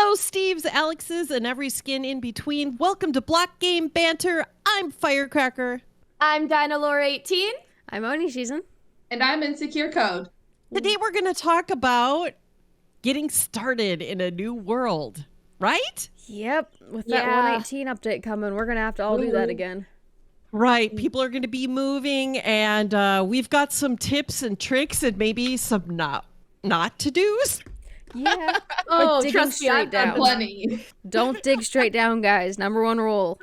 Hello, Steves, Alexes, and every skin in between. Welcome to Block Game Banter. I'm Firecracker. I'm Dynalore18. I'm OniShizen. And I'm Insecure Code. Today we're going to talk about getting started in a new world, right? Yep, with that 118 update coming, we're going to have to all do that again. Right, people are going to be moving, and we've got some tips and tricks and maybe some not to-dos. Yeah. Oh, trust me, I've done plenty. Don't dig straight down, guys. Number one rule.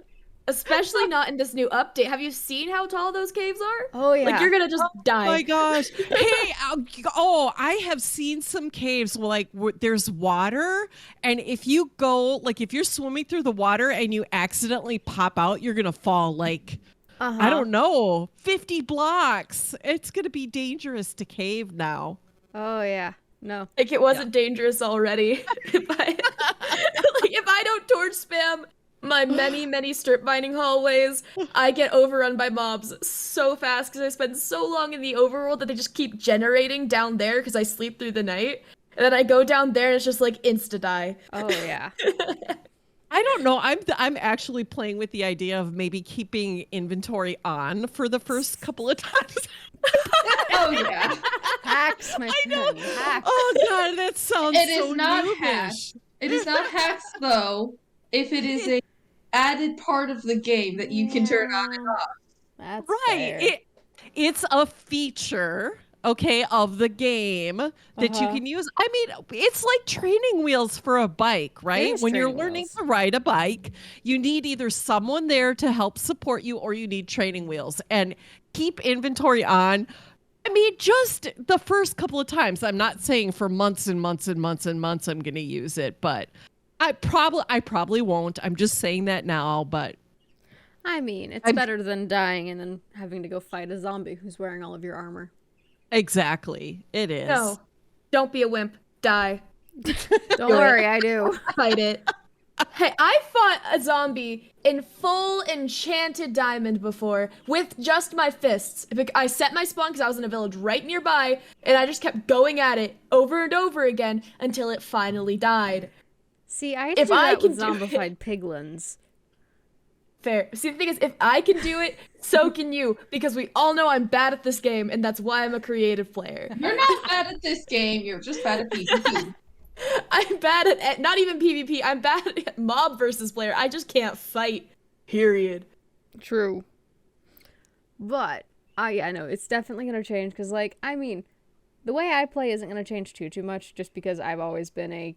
Especially not in this new update. Have you seen how tall those caves are? Oh, yeah. Like, you're gonna just die. Oh my gosh. Hey, I have seen some caves where, there's water, and if you go, if you're swimming through the water and you accidentally pop out, you're going to fall, I don't know, 50 blocks. It's going to be dangerous to cave now. Oh, yeah. No. Like, it wasn't dangerous already. if I don't torch spam my many strip mining hallways, I get overrun by mobs so fast because I spend so long in the overworld that they just keep generating down there because I sleep through the night. And then I go down there and it's just insta-die. Oh, yeah. I don't know. I'm actually playing with the idea of maybe keeping inventory on for the first couple of times. Oh, yeah. Hacks, my friend. Hacks. Oh, God, that sounds It so is not noobish. hacks. It is not hacks, though, if it is a added part of the game that you can turn on and off. That's Right. fair. It's a feature, okay, of the game that you can use. I mean, it's like training wheels for a bike, right? is When you're training learning wheels. to ride a bike, you need either someone there to help support you or you need training wheels. And keep inventory on. I mean, just the first couple of times. I'm not saying for months and months and months and months I'm going to use it, but I probably won't. I'm just saying that now, but I mean, it's better than dying and then having to go fight a zombie who's wearing all of your armor. exactly. It is. No. Don't be a wimp. Die. Don't worry, I do. Fight it. Hey, I fought a zombie in full enchanted diamond before with just my fists. I set my spawn because I was in a village right nearby, and I just kept going at it over and over again until it finally died. See, I do that with zombified piglins. Fair. See, the thing is, if I can do it, so can you, because we all know I'm bad at this game, and that's why I'm a creative player. You're not bad at this game, you're just bad at PvP. I'm bad at not even PvP, I'm bad at mob versus player. I just can't fight, period. True. But, I know, it's definitely going to change, because, I mean, the way I play isn't going to change too much, just because I've always been a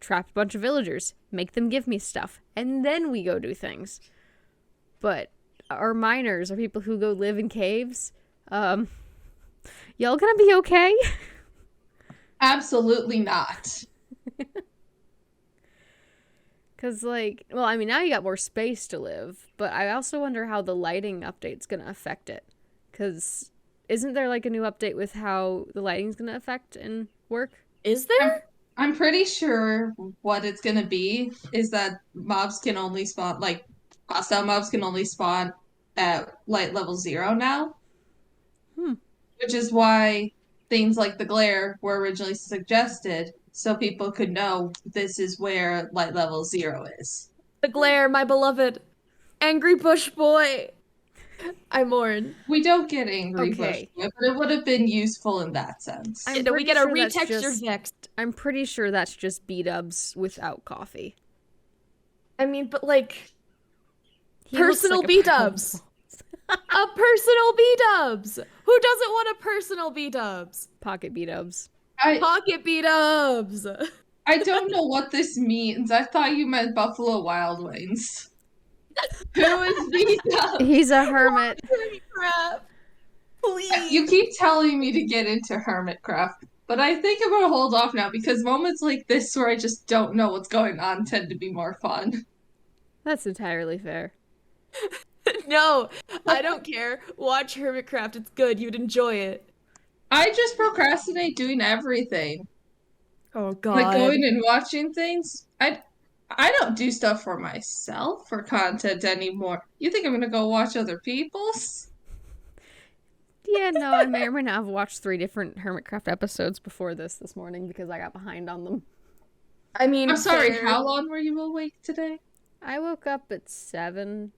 trapped bunch of villagers. Make them give me stuff, and then we go do things. But our miners, our people who go live in caves, y'all gonna be okay? Absolutely not. Because, well, I mean, now you got more space to live, but I also wonder how the lighting update's gonna affect it. Because isn't there, a new update with how the lighting's gonna affect and work? Is there? I'm pretty sure what it's gonna be is that mobs can only spawn, hostile mobs can only spawn at light level 0 now. Which is why things like the glare were originally suggested, so people could know this is where light level 0 is. The glare, my beloved. Angry bush boy. I mourn. We don't get angry Okay. bush, but it would have been useful in that sense. I'm We pretty get a sure that's retexture just- next. I'm pretty sure that's just B-dubs without coffee. I mean, but He looks personal like a B-dubs. A personal B-dubs. Who doesn't want a personal B-dubs? Pocket B-dubs. Pocket B-dubs. I don't know what this means. I thought you meant Buffalo Wild Wings. Who is Vita? He's a hermit. Crap. Please. You keep telling me to get into Hermitcraft, but I think I'm gonna hold off now because moments like this where I just don't know what's going on tend to be more fun. That's entirely fair. No, I don't care. Watch Hermitcraft. It's good. You'd enjoy it. I just procrastinate doing everything. Oh, God. Like going and watching things. I don't do stuff for myself for content anymore. You think I'm gonna go watch other people's? Yeah, no, I may or may not have watched 3 different Hermitcraft episodes before this morning because I got behind on them. I mean, I'm sorry, fair. how long were you awake today? I woke up at 7.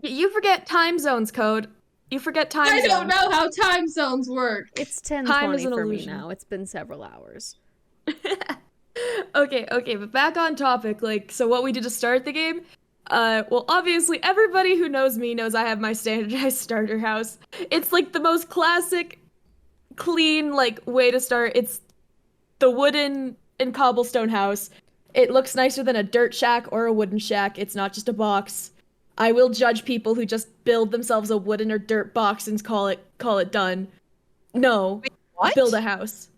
You forget time zones, Code. You forget time I zones. don't know how time zones work. It's Time 10:20 is an for me illusion. now. It's been several hours. Okay, but back on topic, like, so what we did to start the game, well, obviously, everybody who knows me knows I have my standardized starter house. It's, like, the most classic, clean, like, way to start. It's the wooden and cobblestone house. It looks nicer than a dirt shack or a wooden shack. It's not just a box. I will judge people who just build themselves a wooden or dirt box and call it done. No, What? build a house.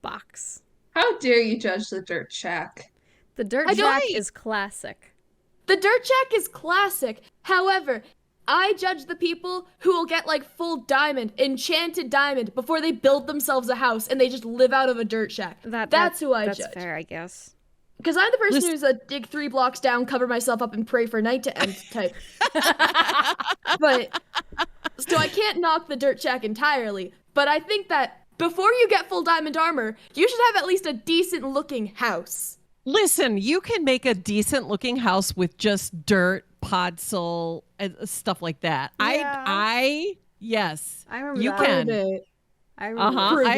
Box. How dare you judge the dirt shack? The dirt I don't- shack is classic. The dirt shack is classic. However, I judge the people who will get like full diamond, enchanted diamond before they build themselves a house and they just live out of a dirt shack. That's who I that's judge. fair, I guess. Because I'm the person Listen- who's a dig 3 blocks down, cover myself up, and pray for night to end type. But so I can't knock the dirt shack entirely. But I think that before you get full diamond armor, you should have at least a decent looking house. Listen, you can make a decent looking house with just dirt, podzol, and stuff like that. Yeah. Yes, I remember you that. can. Prove it. I remember Uh-huh. that. Prove I-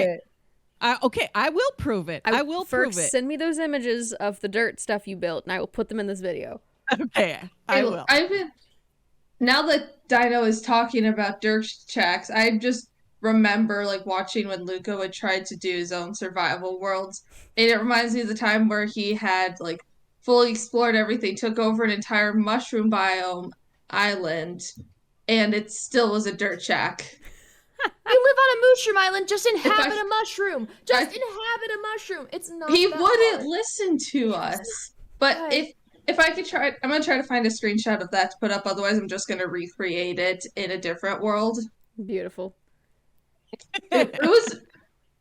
it. Okay, I will prove it. I will first prove it. send me those images of the dirt stuff you built, and I will put them in this video. Okay, I will. I've been now that Dino is talking about dirt shacks, I just remember like watching when Luca would try to do his own survival worlds. And it reminds me of the time where he had like fully explored everything, took over an entire mushroom biome island, and it still was a dirt shack. You live on a mushroom island, just inhabit I- a mushroom. Just inhabit a mushroom. It's not He that wouldn't hard. listen to us. But Right. if I could try, I'm gonna try to find a screenshot of that to put up. Otherwise, I'm just gonna recreate it in a different world. Beautiful. It was.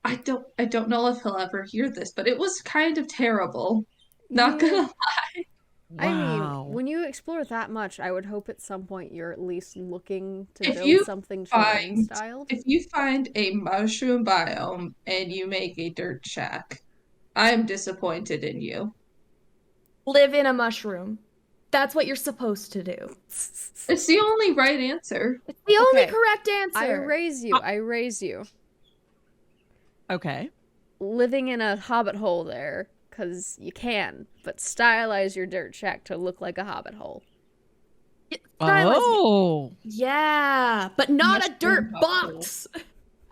I don't know if he'll ever hear this, but it was kind of terrible. Not Yeah. gonna. I Wow. mean, when you explore that much, I would hope at some point you're at least looking to If build you something terrain find- styled. If you find a mushroom biome and you make a dirt shack, I'm disappointed in you. Live in a mushroom. That's what you're supposed to do. It's the only right answer. It's the only Okay. correct answer. I raise you. I raise you. Okay. Living in a hobbit hole there, because you can, but stylize your dirt shack to look like a hobbit hole. Stylize it. Oh. Yeah, but not a Mushroom dirt bubble. box.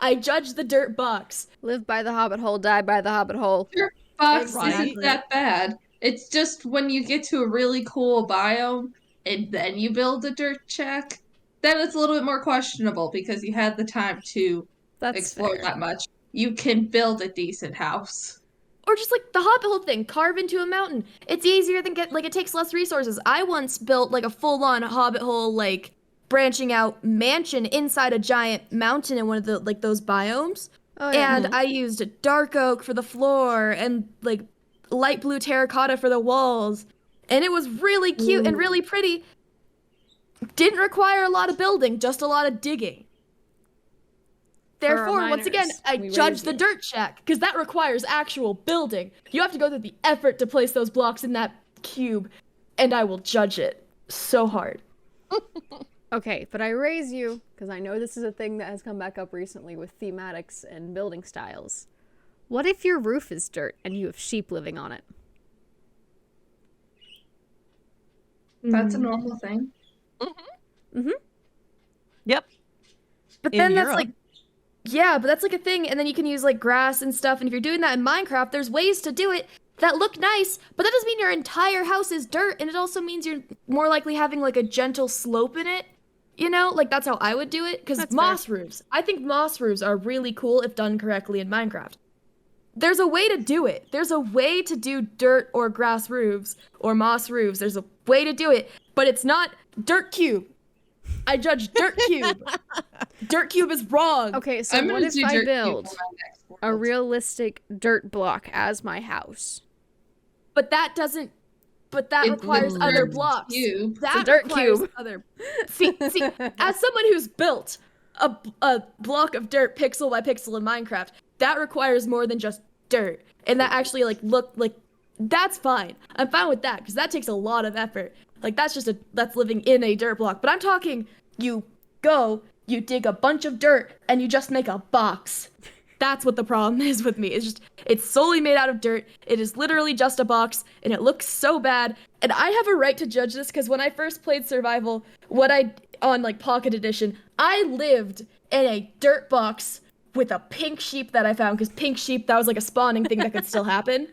I judge the dirt box. Live by the hobbit hole, die by the hobbit hole. Box Exactly. isn't that bad. It's just when you get to a really cool biome and then you build a dirt shack, then it's a little bit more questionable because you had the time to That's explore fair. that much. You can build a decent house. Or just like the hobbit hole thing, carve into a mountain. It's easier than it takes less resources. I once built like a full-on hobbit hole, like branching out mansion inside a giant mountain in one of the like those biomes. Oh, yeah. And I used dark oak for the floor and like light blue terracotta for the walls. And it was really cute and really pretty. Didn't require a lot of building, just a lot of digging. Therefore, once again, miners, I we judge raise the you. dirt shack because that requires actual building. You have to go through the effort to place those blocks in that cube, and I will judge it so hard. Okay, but I raise you, because I know this is a thing that has come back up recently with thematics and building styles. What if your roof is dirt and you have sheep living on it? That's a normal thing. Yep. But In then that's Europe. like, yeah, but that's like a thing, and then you can use like grass and stuff. And if you're doing that in Minecraft, there's ways to do it that look nice, but that doesn't mean your entire house is dirt, and it also means you're more likely having like a gentle slope in it. You know, like that's how I would do it. Because That's moss roofs, I think moss roofs are really cool if done correctly in Minecraft. There's a way to do it. There's a way to do dirt or grass roofs or moss roofs. There's a way to do it, but it's not dirt cube. I judge dirt cube. Dirt cube is wrong. Okay, so I'm what gonna if do I dirt cube build for my next a world. realistic dirt block as my house? But that doesn't. But that It's requires a other dirt blocks. cube. That a dirt requires cube. Other. See, as someone who's built a block of dirt pixel by pixel in Minecraft, that requires more than just dirt and that actually like look like that's fine. I'm fine with that because that takes a lot of effort. Like that's living in a dirt block. But I'm talking you dig a bunch of dirt and you just make a box. That's what the problem is with me. It's solely made out of dirt. It is literally just a box and it looks so bad. And I have a right to judge this because when I first played survival, on like Pocket Edition, I lived in a dirt box with a pink sheep that I found because pink sheep, that was like a spawning thing that could still happen.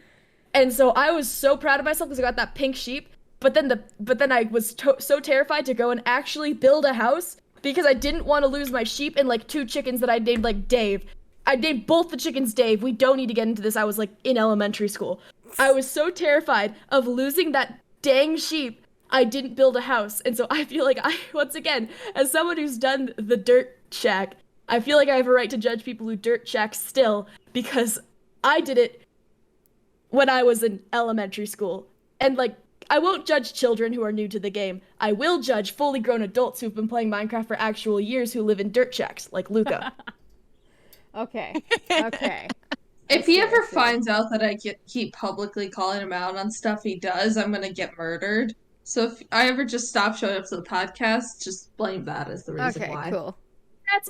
And so I was so proud of myself because I got that pink sheep. But then I was so terrified to go and actually build a house because I didn't want to lose my sheep and like 2 chickens that I named like Dave. I named both the chickens Dave. We don't need to get into this. I was like in elementary school. I was so terrified of losing that dang sheep. I didn't build a house. And so I feel like once again, as someone who's done the dirt shack, I feel like I have a right to judge people who dirt shack still because I did it when I was in elementary school. And like, I won't judge children who are new to the game. I will judge fully grown adults who've been playing Minecraft for actual years who live in dirt shacks, like Luca. Okay. If he ever finds out that I keep publicly calling him out on stuff he does, I'm gonna get murdered. So if I ever just stop showing up to the podcast, just blame that as the reason Okay, why. cool. That's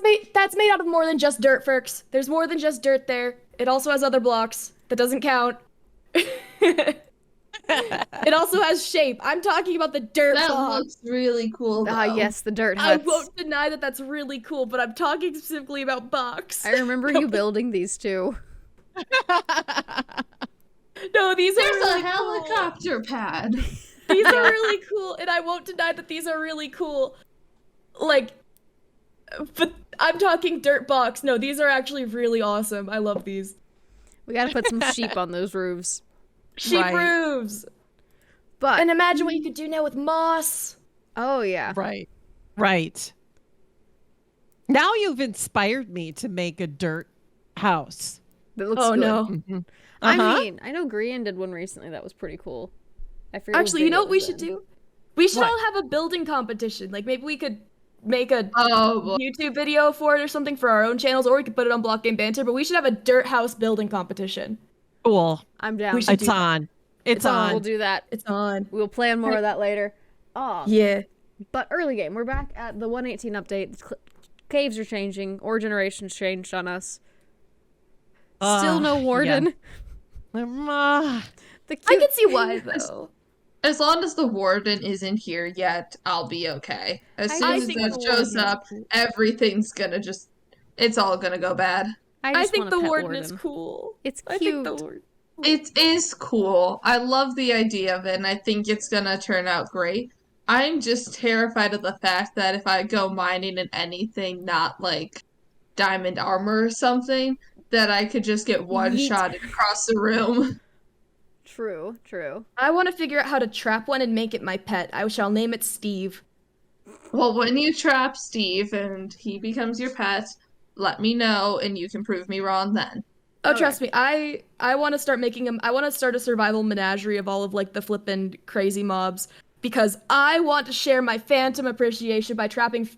made out of more than just dirt, Ferks. There's more than just dirt there. It also has other blocks. That doesn't count. It also has shape. I'm talking about the dirt That block. looks really cool, though. Yes, the dirt I huts. won't deny that that's really cool, but I'm talking specifically about box. I remember you building these too. No, these There's are really a helicopter pad. These are really cool, and I won't deny that these are really cool. Like, but I'm talking dirt box. No, these are actually really awesome. I love these. We gotta put some sheep on those roofs. Sheep Right. roofs. But And imagine what you could do now with moss. oh yeah. Right. Now you've inspired me to make a dirt house. That looks Oh good. no. Mhm. I Uh-huh. mean, I know Grian did one recently that was pretty cool. I forget Actually, you know what we should do? do? We should What? all have a building competition. Like maybe we could make a Oh, boy. YouTube video for it or something for our own channels, or we could put it on Block Game Banter. But we should have a dirt house building competition. Cool. I'm down. We should It's do- on. It's on. on. We'll do that. It's on. We'll plan more of that later. Oh, Yeah. but early game. We're back at the 118 update. Caves are changing. Ore generation's changed on us. Still no warden. Yeah. The I cute can see why though. As long as the warden isn't here yet, I'll be okay. As soon I as think that the shows warden- up, everything's gonna it's all gonna go bad. I I just think want a the pet warden is cool. It's I cute. think the warden. It is cool. I love the idea of it, and I think it's gonna turn out great. I'm just terrified of the fact that if I go mining in anything not like diamond armor or something, that I could just get one-shotted across the room. True. I want to figure out how to trap one and make it my pet. I shall name it Steve. Well, when you trap Steve and he becomes your pet, let me know and you can prove me wrong then. Oh, Okay. trust me. I want to start making them. I want to start a survival menagerie of all of like the flippin' crazy mobs because I want to share my phantom appreciation by trapping.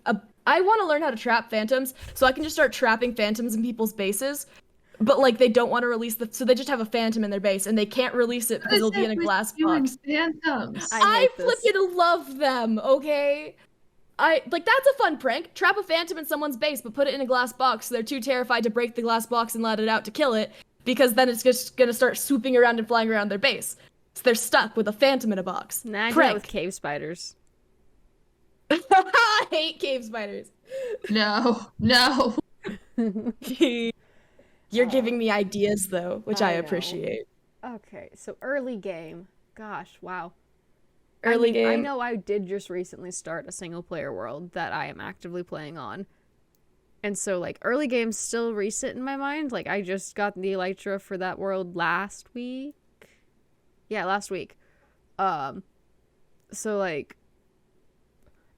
I want to learn how to trap phantoms so I can just start trapping phantoms in people's bases. But like they don't want to release so they just have a phantom in their base and they can't release it because it'll be in a glass box. Phantoms. I hate this. flippin' love them, okay? That's a fun prank. Trap a phantom in someone's base, but put it in a glass box so they're too terrified to break the glass box and let it out to kill it, because then it's just gonna start swooping around and flying around their base. So they're stuck with a phantom in a box. Nah, I do that Prank. with cave spiders. I hate cave spiders. No. You're giving me ideas though, which I I know. appreciate. Okay, so early game. Gosh, wow. Early I game. know I did just recently start a single player world that I am actively playing on. And so like early game's still recent in my mind. Like I just got the Elytra for that world last week. Yeah, last week. So like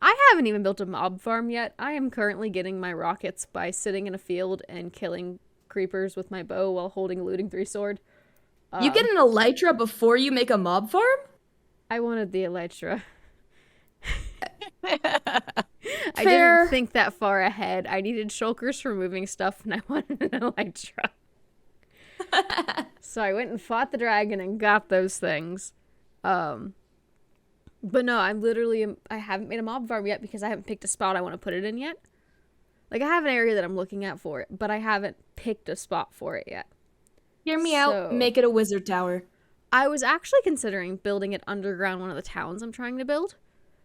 I haven't even built a mob farm yet. I am currently getting my rockets by sitting in a field and killing creepers with my bow while holding a looting 3 sword. You get an elytra before you make a mob farm? I wanted the Elytra. I Fair. didn't think that far ahead. I needed shulkers for moving stuff, and I wanted an Elytra. So I went and fought the dragon and got those things. But no, I haven't made a mob farm yet because I haven't picked a spot I want to put it in yet. Like, I have an area that I'm looking at for it, but I haven't picked a spot for it yet. Hear me So- out. Make it a wizard tower. I was actually considering building it underground one of the towns I'm trying to build.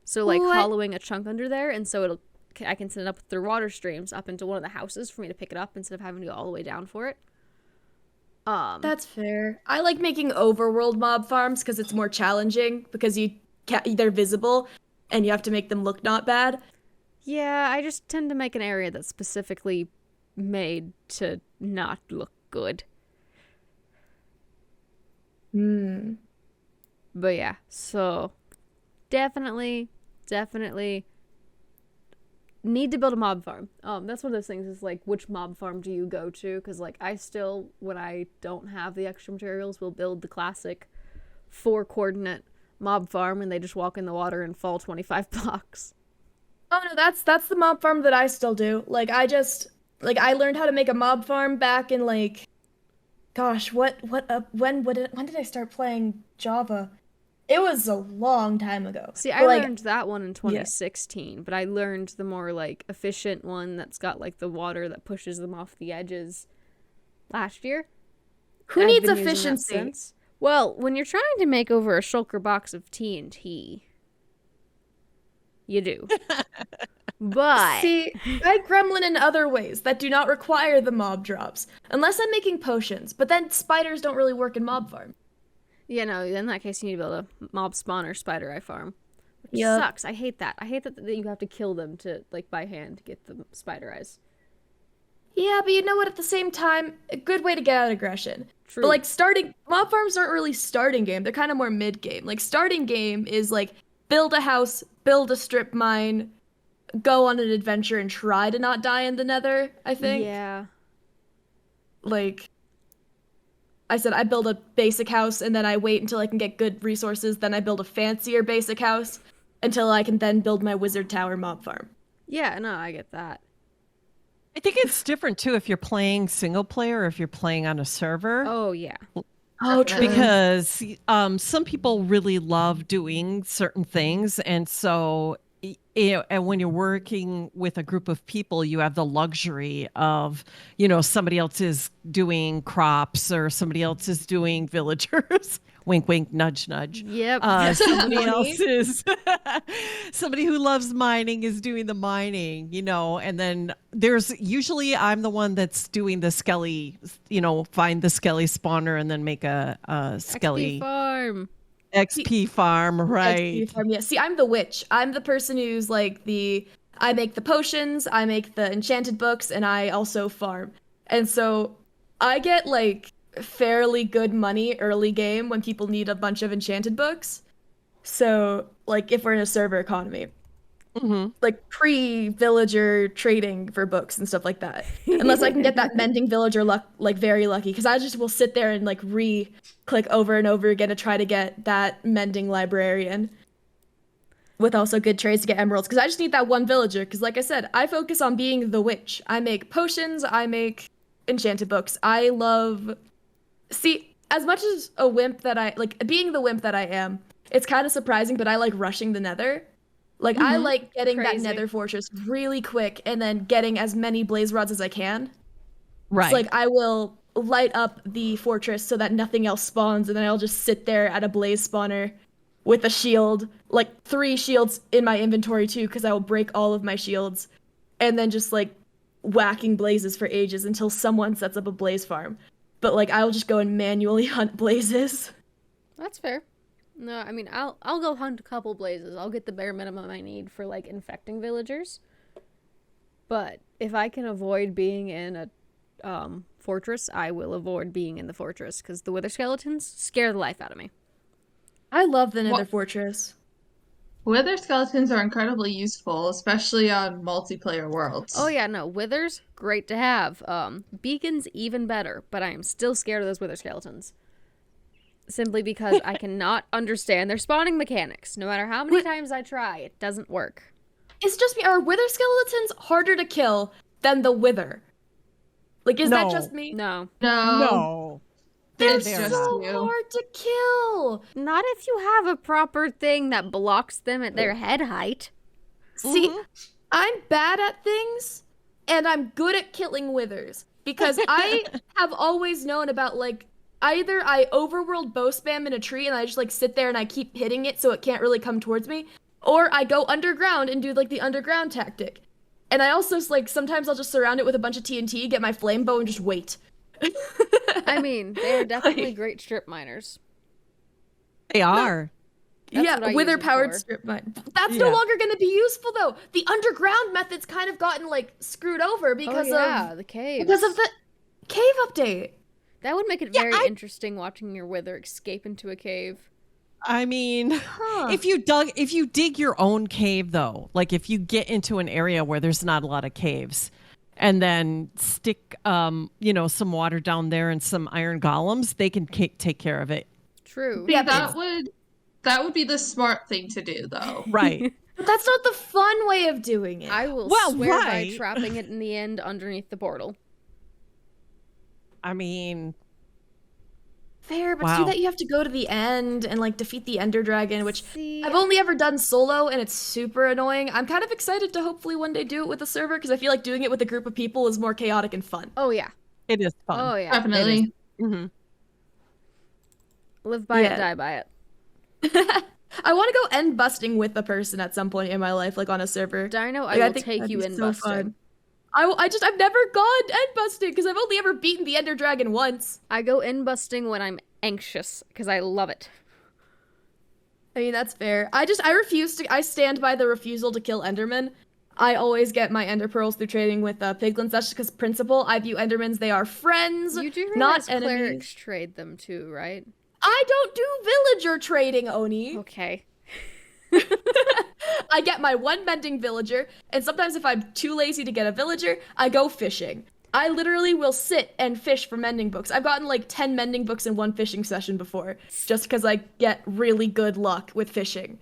So, like, What? hollowing a chunk under there, and so I can send it up through water streams up into one of the houses for me to pick it up instead of having to go all the way down for it. That's fair. I like making overworld mob farms because it's more challenging because they're visible and you have to make them look not bad. Yeah, I just tend to make an area that's specifically made to not look good. Hmm. But yeah, so definitely need to build a mob farm. That's one of those things is like, which mob farm do you go to? Because like, I still, when I don't have the extra materials, will build the classic 4-coordinate mob farm and they just walk in the water and fall 25 blocks. Oh no, that's the mob farm that I still do. Like I learned how to make a mob farm back in like, gosh, when did I start playing Java? It was a long time ago. See, But, I like, learned that one in 2016, but I learned the more like efficient one that's got like the water that pushes them off the edges last year. who I've needs been using that efficiency? since. Well, when you're trying to make over a shulker box of TNT, you do. But See, I gremlin in other ways that do not require the mob drops, unless I'm making potions. But then spiders don't really work in mob farm. yeah, no, in that case, you need to build a mob spawner spider eye farm. Which Yep. sucks. I hate that. I hate that you have to kill them to, like, by hand to get the spider eyes. Yeah, but you know what? At the same time, a good way to get out aggression. True. But like mob farms aren't really starting game. They're kind of more mid game. Like starting game is like build a house, build a strip mine, go on an adventure, and try to not die in the Nether. I think. Yeah. Like I said, I build a basic house and then I wait until I can get good resources. Then I build a fancier basic house until I can then build my wizard tower mob farm. Yeah, no, I get that. I think it's different too if you're playing single player or if you're playing on a server. Oh, yeah. Oh, true. Because some people really love doing certain things, and so and when you're working with a group of people, you have the luxury of, somebody else is doing crops or somebody else is doing villagers. Wink, wink, nudge, nudge. Yep. Somebody Funny. else is somebody who loves mining is doing the mining, and then there's usually I'm the one that's doing the skelly, find the skelly spawner and then make a skelly XP farm. XP farm, right? XP farm, yeah. See, I'm the witch. I'm the person who's like I make the potions, I make the enchanted books, and I also farm. And so I get like fairly good money early game when people need a bunch of enchanted books. So like if we're in a server economy. Mm-hmm. Like pre-villager trading for books and stuff like that. Unless I can get that mending villager luck, like very lucky, because I just will sit there and like re-click over and over again to try to get that mending librarian. With also good trades to get emeralds, because I just need that one villager. Because like I said, I focus on being the witch. I make potions. I make enchanted books. I love. See, as much as a wimp that I like, being the wimp that I am, it's kind of surprising, but I like rushing the Nether. Like, I like getting Crazy. that nether fortress really quick and then getting as many blaze rods as I can. Right. It's like, I will light up the fortress so that nothing else spawns, and then I'll just sit there at a blaze spawner with a shield. Like, 3 shields in my inventory, too, because I will break all of my shields. And then just, like, whacking blazes for ages until someone sets up a blaze farm. But, like, I'll just go and manually hunt blazes. That's fair. No, I mean, I'll go hunt a couple blazes. I'll get the bare minimum I need for, like, infecting villagers. But if I can avoid being in a fortress, I will avoid being in the fortress, because the wither skeletons scare the life out of me. I love the nether What- fortress. Wither skeletons are incredibly useful, especially on multiplayer worlds. Oh yeah, no, withers, great to have. Beacons, even better, but I am still scared of those wither skeletons. Simply because I cannot understand their spawning mechanics. No matter how many times I try, it doesn't work. It's just me. Are wither skeletons harder to kill than the wither? Like, is that No. just me? No. No. No. They're It's just so you. hard to kill. Not if you have a proper thing that blocks them at their head height. See, Mhm. I'm bad at things, and I'm good at killing withers because I have always known about like either I overworld bow spam in a tree and I just like sit there and I keep hitting it so it can't really come towards me, or I go underground and do like the underground tactic. And I also like sometimes I'll just surround it with a bunch of TNT, get my flame bow, and just wait. I mean, they're definitely great strip miners. They are. That's yeah, what I use wither it powered for. strip mine. That's no Yeah. longer going to be useful though. The underground method's kind of gotten like screwed over because of the caves. the cave update. That would make it Yeah, very interesting watching your wither escape into a cave. I mean, Huh. if you dig your own cave though, like if you get into an area where there's not a lot of caves and then stick some water down there and some iron golems, they can take care of it. True. Yeah, That would be the smart thing to do, though. Right. but that's not the fun way of doing it. I will Well, swear by right. trapping it in the end underneath the portal. I mean, Fair, but to Wow. do that you have to go to the end and like defeat the Ender Dragon, which See, I've only ever done solo and it's super annoying. I'm kind of excited to hopefully one day do it with a server because I feel like doing it with a group of people is more chaotic and fun. oh yeah. it is fun. Oh yeah. Definitely. hmm Live by Yeah. it, die by it. I want to go end busting with a person at some point in my life, like on a server. Dino, Like, I will think take that'd you be in so busting. fun. I've never gone end busting because I've only ever beaten the Ender Dragon once. I go in busting when I'm anxious because I love it. I mean, that's fair. I stand by the refusal to kill Endermen. I always get my Ender Pearls through trading with piglins. That's just because principle. I view Endermans, they are friends, You do not realize enemies. clerics trade them too, right? I don't do villager trading, Oni. Okay. I get my one mending villager, and sometimes if I'm too lazy to get a villager, I go fishing. I literally will sit and fish for mending books. I've gotten like 10 mending books in one fishing session before, just because I get really good luck with fishing.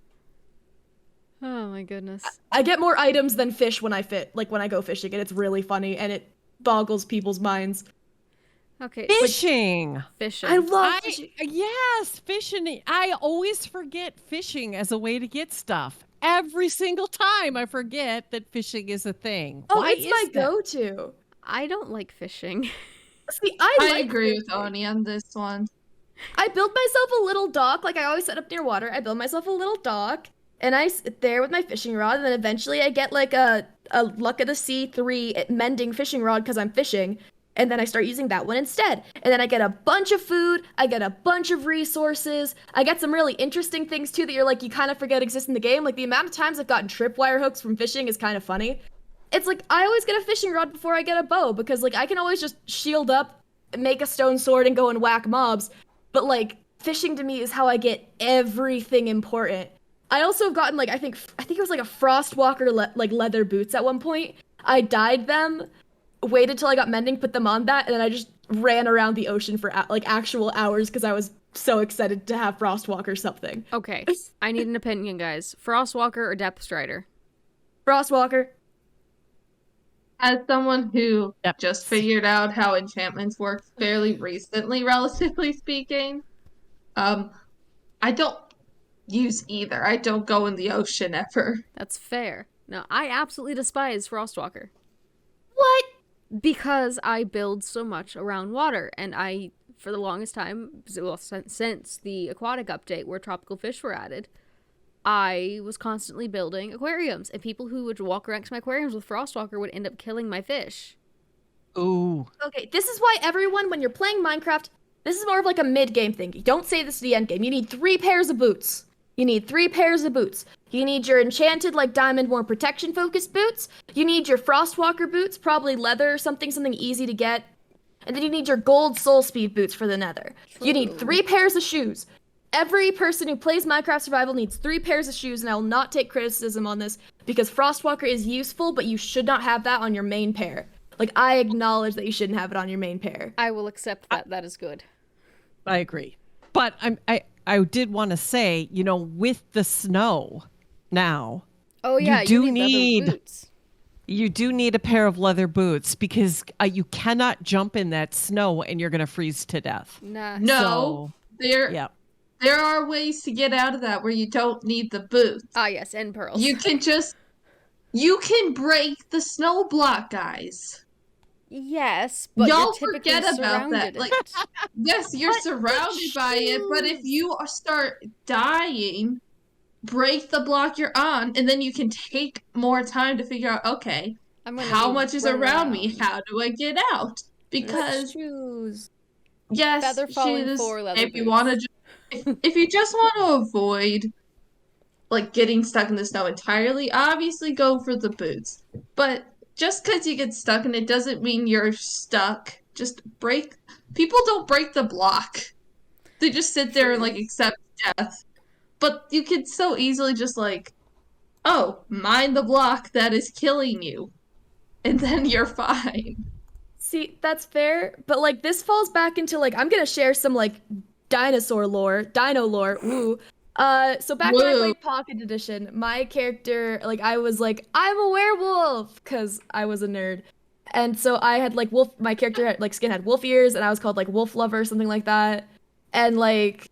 Oh my goodness. I get more items than fish when I go fishing, and it's really funny, and it boggles people's minds. Okay. Fishing. Fishing. I love fishing. Yes, fishing. I always forget fishing as a way to get stuff. Every single time I forget that fishing is a thing. Oh, Why it's is my that? go-to. I don't like fishing. See, I like agree with fishing. Oni on this one. I build myself a little dock. Like I always set up near water. I build myself a little dock, and I sit there with my fishing rod. And then eventually, I get like a Luck of the Sea 3 mending fishing rod because I'm fishing. And then I start using that one instead. And then I get a bunch of food. I get a bunch of resources. I get some really interesting things too that you kind of forget exist in the game. Like the amount of times I've gotten tripwire hooks from fishing is kind of funny. It's like I always get a fishing rod before I get a bow because like I can always just shield up, make a stone sword, and go and whack mobs. But like fishing to me is how I get everything important. I also have gotten like I think it was like a Frostwalker like leather boots at one point. I dyed them, waited till I got mending, put them on that, and then I just ran around the ocean for like actual hours because I was so excited to have Frostwalker something. Okay. I need an opinion, guys. Frostwalker or Depth Strider? Frostwalker. As someone who Yep. just figured out how enchantments work fairly recently, relatively speaking, I don't use either. I don't go in the ocean ever. That's fair. No, I absolutely despise Frostwalker. What? Because I build so much around water, and I, for the longest time, well, since the aquatic update where tropical fish were added, I was constantly building aquariums, and people who would walk around to my aquariums with Frostwalker would end up killing my fish. Ooh. Okay, this is why everyone, when you're playing Minecraft, this is more of like a mid-game thing. You don't say this to the end game. You need 3 pairs of boots. You need 3 pairs of boots. You need your enchanted, like diamond, more protection-focused boots. You need your Frostwalker boots, probably leather or something easy to get. And then you need your gold soul speed boots for the nether. You need 3 pairs of shoes. Every person who plays Minecraft Survival needs 3 pairs of shoes, and I will not take criticism on this because Frostwalker is useful, but you should not have that on your main pair. Like, I acknowledge that you shouldn't have it on your main pair. I will accept that. That is good. I agree. But I did want to say, with the snow now, Oh yeah, do need leather need- boots. You do need a pair of leather boots because you cannot jump in that snow and you're going to freeze to death. Nah. No, So, there yeah. there are ways to get out of that where you don't need the boots. Ah, yes, and pearls. You can break the snow block, guys. Yes, but you're Y'all typically forget about surrounded that. in Like, it. yes, you're surrounded by it, but if you start dying, break the block you're on, and then you can take more time to figure out, okay, I'm gonna how be much is running around me? around. How do I get out? Let's Because choose yes, feather falling shoes. 4 leather If you want to, boots. if you just want to avoid like getting stuck in the snow entirely, obviously go for the boots. But just because you get stuck in it doesn't mean you're stuck. Just break. People don't break the block. They just sit there and like True. accept death. But you could so easily just like, oh, mind the block that is killing you, and then you're fine. See, that's fair, but like this falls back into like I'm gonna share some like dinosaur lore, dino lore. Woo. So back when I Woo. played Pocket Edition, my character, like I was like, I'm a werewolf, because I was a nerd. And so I had like wolf, my character had like skin had wolf ears, and I was called like Wolf Lover, something like that. And like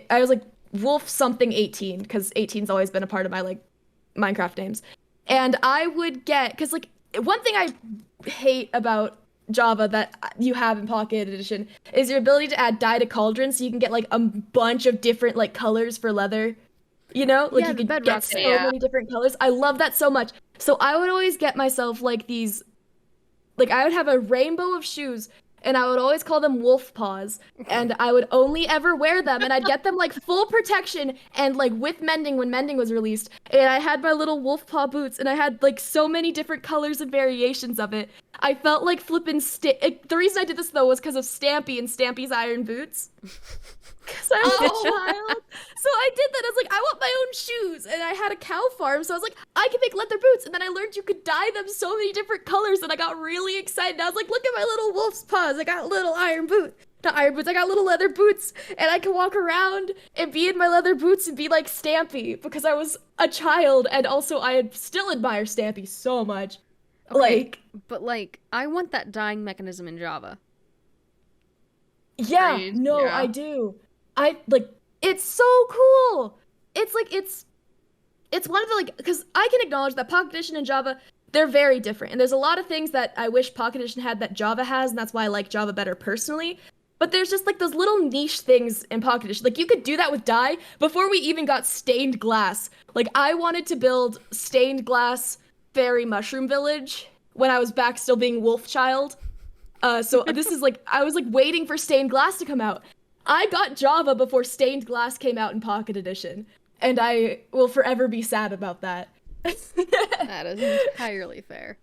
I was like Wolf something 18, because 18's always been a part of my like Minecraft names. And I would get, because like one thing I hate about Java that you have in Pocket Edition is your ability to add dye to cauldrons, so you can get like a bunch of different like colors for leather. You know, like Yeah, you the could get bedrock so thing. Yeah. many different colors. I love that so much. So I would always get myself like these, like I would have a rainbow of shoes, and I would always call them wolf paws, and I would only ever wear them, and I'd get them like full protection and like with mending when mending was released, and I had my little wolf paw boots, and I had like so many different colors and variations of it. I felt like flipping the reason I did this though was because of Stampy and Stampy's iron boots. Because I was a Oh. child. So I did that. I was like, I want my own shoes. And I had a cow farm. So I was like, I can make leather boots. And then I learned you could dye them so many different colors. And I got really excited. I was like, look at my little wolf's paws. I got little iron boots. Not iron boots. I got little leather boots. And I can walk around and be in my leather boots and be like Stampy. Because I was a child. And also, I still admire Stampy so much. Okay, Like, but like, I want that dyeing mechanism in Java. yeah, Agreed, no, yeah. I do. I like it's so cool. It's like it's one of the like because I can acknowledge that Pocket Edition and Java they're very different. And there's a lot of things that I wish Pocket Edition had that Java has, and that's why I like Java better personally. But there's just like those little niche things in Pocket Edition. Like you could do that with dye before we even got stained glass. Like I wanted to build stained glass fairy mushroom village when I was back still being wolf child. So this is like I was like waiting for stained glass to come out. I got Java before stained glass came out in Pocket Edition, and I will forever be sad about that. That is entirely fair.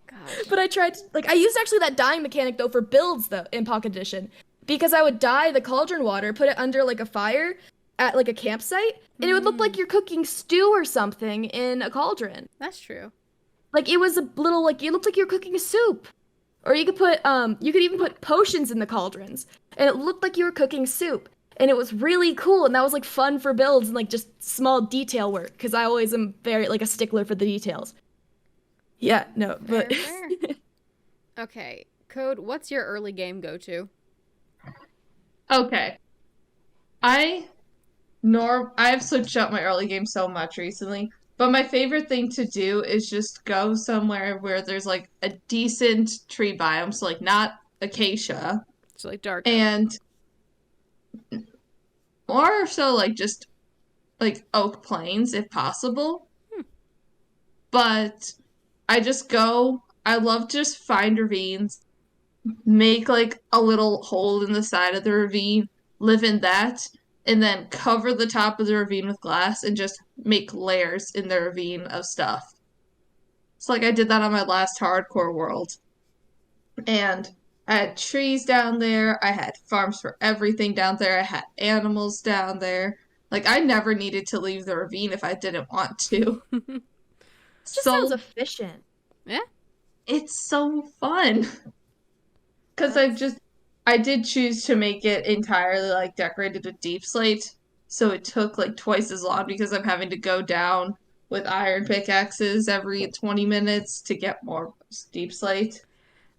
Gosh. But I tried to, like I used actually that dyeing mechanic though for builds though in Pocket Edition because I would dye the cauldron water, put it under like a fire at like a campsite, and it would look like you're cooking stew or something in a cauldron. That's true. Like it was a little like it looked like you're cooking a soup. Or you could even put potions in the cauldrons, and it looked like you were cooking soup. And it was really cool, and that was like fun for builds and like just small detail work, because I always am very like a stickler for the details. Yeah, no, but Fair, fair. Okay, Code, what's your early game go-to? Okay. I've switched up my early game so much recently, but my favorite thing to do is just go somewhere where there's like a decent tree biome, so like not acacia, It's like dark oak. and more so like just like oak plains if possible. But I just go, I love to just find ravines, make like a little hole in the side of the ravine, live in that, and then cover the top of the ravine with glass and just make layers in the ravine of stuff. It's like I did that on my last hardcore world. And I had trees down there, I had farms for everything down there, I had animals down there. Like I never needed to leave the ravine if I didn't want to. it just sounds So efficient. Yeah? it's so fun. Because I did choose to make it entirely like decorated with deep slate, so it took like twice as long because I'm having to go down with iron pickaxes every 20 minutes to get more deep slate.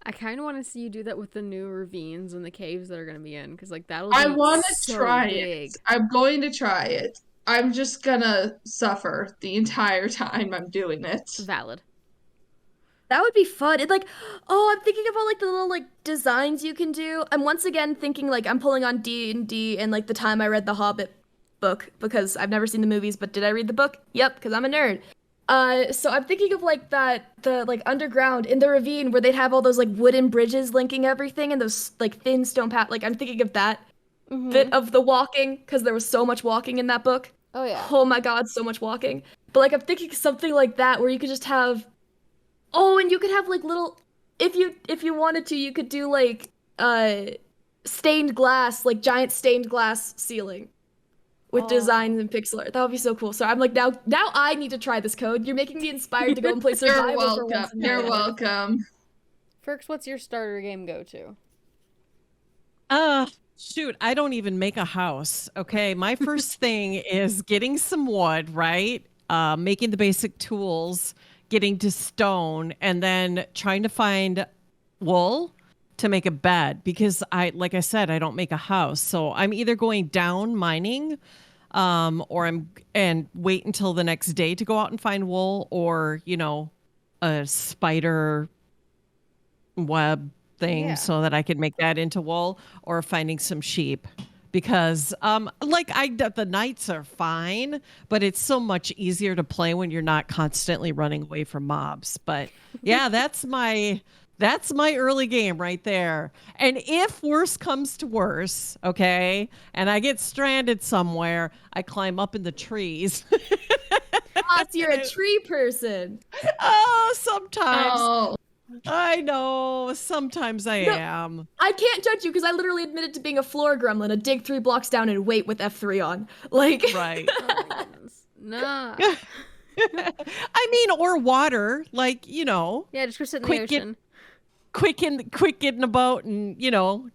I kind of want to see you do that with the new ravines and the caves that are going to be in, because like that'll I be want to so try big. it. I'm going to try it. I'm just gonna suffer the entire time I'm doing it. Valid. That would be fun. It like, oh, I'm thinking about like the little like designs you can do. I'm once again thinking like I'm pulling on D&D and like the time I read the Hobbit book because I've never seen the movies, but did I read the book? Yep, because I'm a nerd. So I'm thinking of like the like underground in the ravine where they'd have all those like wooden bridges linking everything and those like thin stone path. Like I'm thinking of that bit of the walking because there was so much walking in that book. Oh yeah. Oh my God, so much walking. But like I'm thinking something like that where you could just have oh, and you could have like little if you wanted to, you could do like stained glass, like giant stained glass ceiling with designs and pixel art. That would be so cool. So I'm like now I need to try this code. You're making me inspired to go and play You're survival for welcome. once in my You're life. welcome. Ferks, what's your starter game go to? Shoot, I don't even make a house. Okay. My first thing is getting some wood, right? Making the basic tools, getting to stone, and then trying to find wool to make a bed because like I said, I don't make a house. So I'm either going down mining, and wait until the next day to go out and find wool or, a spider web thing Yeah. so that I could make that into wool or finding some sheep because the nights are fine, but it's so much easier to play when you're not constantly running away from mobs. But yeah, that's my early game right there. And if worse comes to worse, okay, and I get stranded somewhere, I climb up in the trees. Ah, so you're a tree person. Oh, sometimes. Oh, I know. Sometimes I No. am. I can't judge you because I literally admitted to being a floor gremlin, a dig 3 blocks down and wait with F3 on. Like Right. Oh my goodness. Nah. I mean, or water, Yeah, just go sit in the quick ocean. quick get in a boat and,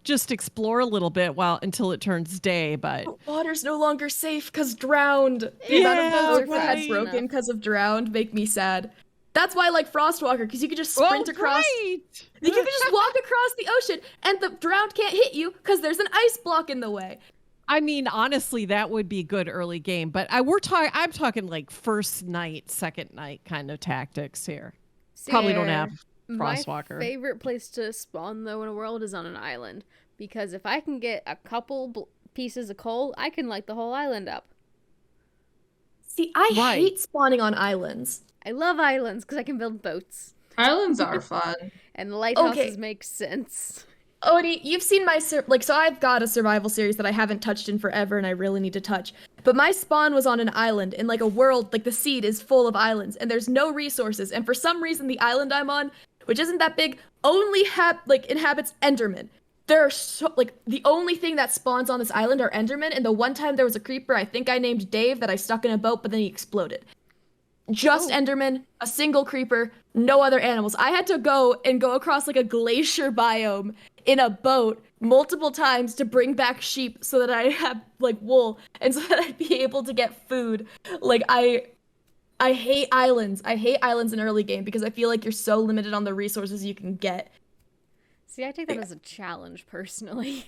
just explore a little bit until it turns day. But water's no longer safe because drowned. The amount of Yeah, boats that right. had broken because of drowned make me sad. That's why I like Frostwalker, because you could just sprint across. Right. You could just walk across the ocean, and the drowned can't hit you because there's an ice block in the way. I mean, honestly, that would be good early game. But I'm talking like first night, second night kind of tactics here. See, Probably don't have my Frostwalker. favorite place to spawn though in a world is on an island, because if I can get a couple pieces of coal, I can light the whole island up. See, I Right. hate spawning on islands. I love islands because I can build boats, islands are fun. and lighthouses Okay. make sense. Odie, you've seen my so I've got a survival series that I haven't touched in forever, and I really need to touch. But my spawn was on an island in like a world like the seed is full of islands, and there's no resources. And for some reason, the island I'm on, which isn't that big, only inhabits Endermen. There are the only thing that spawns on this island are Endermen. And the one time there was a creeper I think I named Dave that I stuck in a boat, but then he exploded. Just Enderman, a single creeper, no other animals. I had to go across like a glacier biome in a boat multiple times to bring back sheep so that I have like wool and so that I'd be able to get food. Like I hate islands. I hate islands in early game because I feel like you're so limited on the resources you can get. See, I take that as a challenge personally.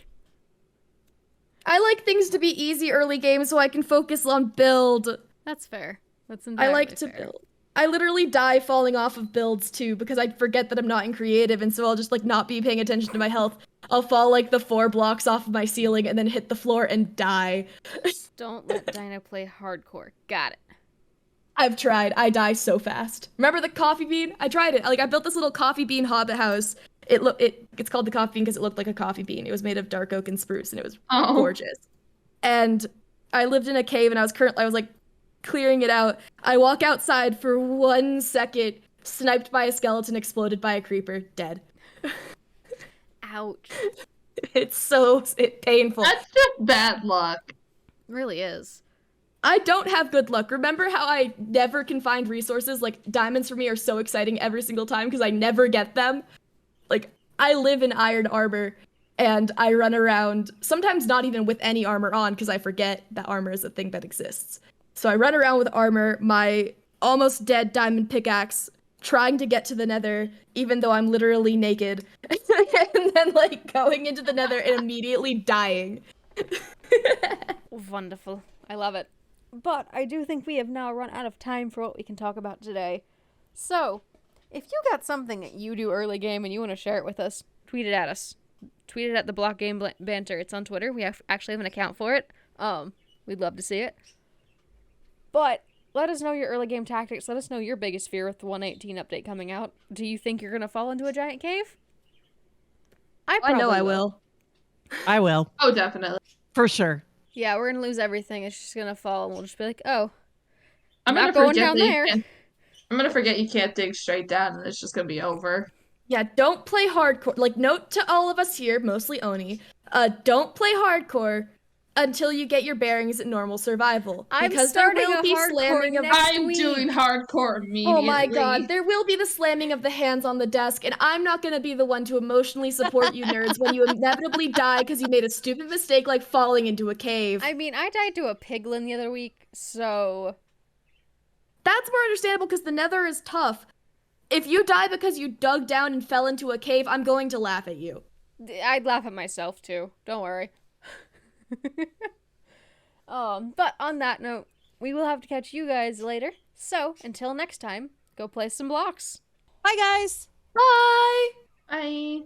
I like things to be easy early game so I can focus on build. That's fair. That's I entirely like to fair. build. I literally die falling off of builds too because I forget that I'm not in creative, and so I'll just like not be paying attention to my health. I'll fall like the 4 blocks off of my ceiling and then hit the floor and die. Don't let Dinah play hardcore. Got it. I've tried. I die so fast. Remember the coffee bean? I tried it. Like I built this little coffee bean hobbit house. It's called the coffee bean because it looked like a coffee bean. It was made of dark oak and spruce, and it was gorgeous. And I lived in a cave, and I was like clearing it out. I walk outside for 1 second, sniped by a skeleton, exploded by a creeper, dead. Ouch. It's painful. That's just bad luck. Really is. I don't have good luck. Remember how I never can find resources? Like diamonds for me are so exciting every single time because I never get them. Like I live in iron armor and I run around, sometimes not even with any armor on because I forget that armor is a thing that exists. So I run around with armor. almost dead diamond pickaxe trying to get to the nether, even though I'm literally naked. And then, like, going into the nether and immediately dying. Wonderful. I love it. But I do think we have now run out of time for what we can talk about today. So, if you got something that you do early game and you want to share it with us, tweet it at us. Tweet it at the Block Game Banter. It's on Twitter. We actually have an account for it. We'd love to see it. But let us know your early game tactics. Let us know your biggest fear with the 118 update coming out. Do you think you're going to fall into a giant cave? I know I will. I will. Oh, definitely. For sure. Yeah, we're going to lose everything. It's just going to fall and we'll just be like, oh, I'm not gonna going forget down that there. I'm gonna forget you can't dig straight down, and it's just gonna be over. Yeah, don't play hardcore. Like, note to all of us here, mostly Oni, don't play hardcore until you get your bearings at normal survival. I'm because starting there will a be hardcore slamming of next I'm week. doing hardcore immediately. Oh my god, there will be the slamming of the hands on the desk, and I'm not gonna be the one to emotionally support you nerds when you inevitably die because you made a stupid mistake like falling into a cave. I mean, I died to a piglin the other week, so... That's more understandable because the nether is tough. If you die because you dug down and fell into a cave, I'm going to laugh at you. I'd laugh at myself, too. Don't worry. But on that note, we will have to catch you guys later. So, until next time, go play some blocks. Bye, guys. Bye! Bye.